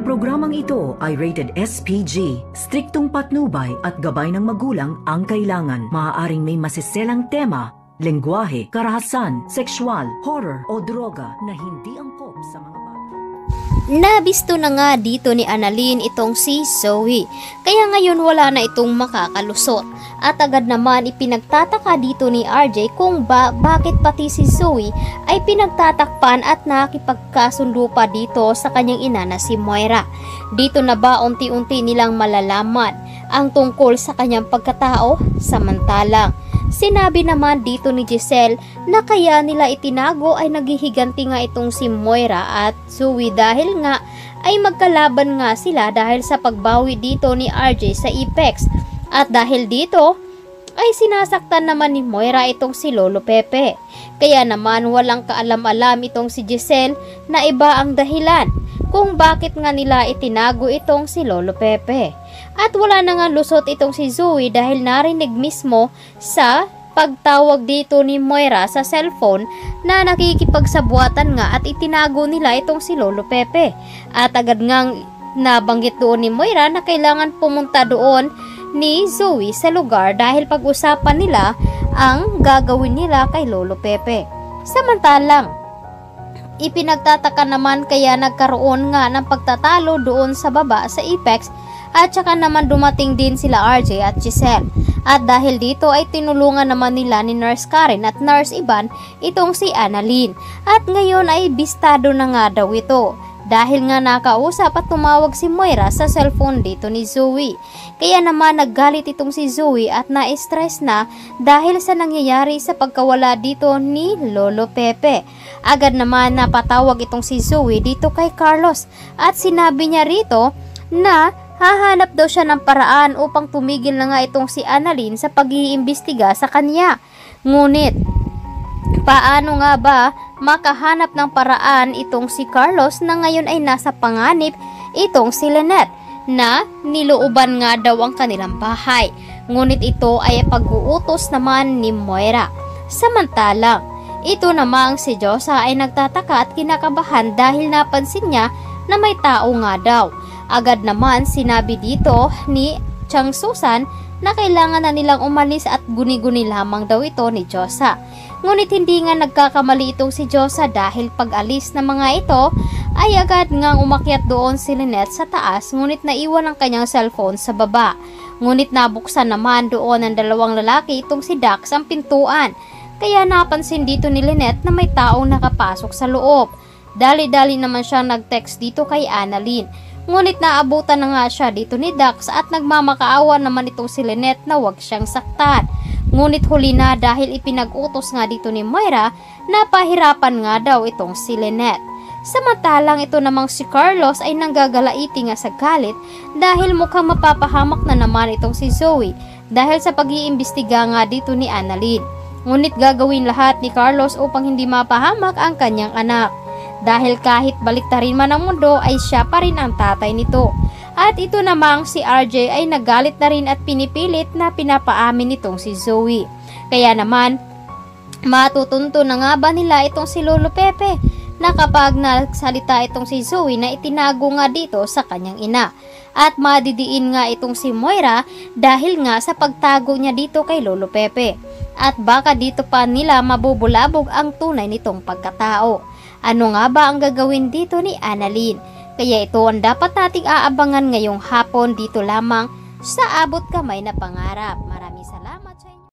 Ang programang ito ay rated SPG. Striktong patnubay at gabay ng magulang ang kailangan. Maaaring may masiselang tema, lengguwahe, karahasan, sexual, horror o droga na hindi angkop sa mga bata. Nabisto na nga dito ni Annalyn itong si Zoe, kaya ngayon wala na itong makakalusot. At agad naman ipinagtataka dito ni RJ kung bakit pati si Zoe ay pinagtatakpan at nakipagkasundo pa dito sa kanyang ina na si Moira. Dito na ba unti-unti nilang malalaman ang tungkol sa kanyang pagkatao? Samantalang sinabi naman dito ni Giselle na kaya nila itinago ay naghihiganti nga itong si Moira at Zoe dahil nga ay magkalaban nga sila dahil sa pagbawi dito ni RJ sa Apex. At dahil dito ay sinasaktan naman ni Moira itong si Lolo Pepe. Kaya naman walang kaalam-alam itong si Giselle na iba ang dahilan kung bakit nga nila itinago itong si Lolo Pepe. At wala na nga lusot itong si Zoe dahil narinig mismo sa pagtawag dito ni Moira sa cellphone na nakikipagsabuatan nga at itinago nila itong si Lolo Pepe. At agad ngang nabanggit doon ni Moira na kailangan pumunta doon ni Zoe sa lugar dahil pag-usapan nila ang gagawin nila kay Lolo Pepe. Samantalang ipinagtataka naman kaya nagkaroon nga ng pagtatalo doon sa baba sa Apex at saka naman dumating din sila RJ at Giselle. At dahil dito ay tinulungan naman nila ni Nurse Karen at Nurse Ivan itong si Annalyn. At ngayon ay bistado na nga daw ito dahil nga nakausap at tumawag si Moira sa cellphone dito ni Zoe. Kaya naman naggalit itong si Zoe at na-stress na dahil sa nangyayari sa pagkawala dito ni Lolo Pepe. Agad naman napatawag itong si Zoe dito kay Carlos at sinabi niya rito na hahanap daw siya ng paraan upang tumigil na nga itong si Annalyn sa pag-iimbestiga sa kanya. Ngunit paano nga ba makahanap ng paraan itong si Carlos na ngayon ay nasa panganib itong si Lynette na nilooban nga daw ang kanilang bahay. Ngunit ito ay pag-uutos naman ni Moira. Samantalang ito namang si Josa ay nagtataka at kinakabahan dahil napansin niya na may tao nga daw. Agad naman sinabi dito ni Chang Susan na kailangan na nilang umalis at guni-guni lamang daw ito ni Josa. Ngunit hindi nga nagkakamali itong si Josa dahil pag-alis ng mga ito ay agad ngang umakyat doon si Lynette sa taas ngunit naiwan ang kanyang cellphone sa baba. Ngunit nabuksan naman doon ng dalawang lalaki itong si Dax ang pintuan. Kaya napansin dito ni Lynette na may taong nakapasok sa loob. Dali-dali naman siyang nag-text dito kay Annalyn. Ngunit naabutan na nga siya dito ni Dax at nagmamakaawa naman itong si Lynette na huwag siyang saktan. Ngunit huli na dahil ipinag-utos nga dito ni Moira na pahirapan nga daw itong si Lynette. Samantalang ito namang si Carlos ay nanggagalaiti nga sa galit dahil mukhang mapapahamak na naman itong si Zoe dahil sa pag-iimbestiga nga dito ni Annalyn. Ngunit gagawin lahat ni Carlos upang hindi mapahamak ang kanyang anak. Dahil kahit baliktarin man ang mundo ay siya pa rin ang tatay nito. At ito namang si RJ ay nagalit na rin at pinipilit na pinapaamin nitong si Zoe. Kaya naman matutunto na nga ba nila itong si Lolo Pepe na kapag nagsalita itong si Zoe na itinago nga dito sa kanyang ina. At madidiin nga itong si Moira dahil nga sa pagtago niya dito kay Lolo Pepe. At baka dito pa nila mabubulabog ang tunay nitong pagkatao. Ano nga ba ang gagawin dito ni Annalyn? Kaya ito ang dapat nating aabangan ngayong hapon dito lamang sa Abot Kamay na Pangarap. Maraming salamat sa inyo.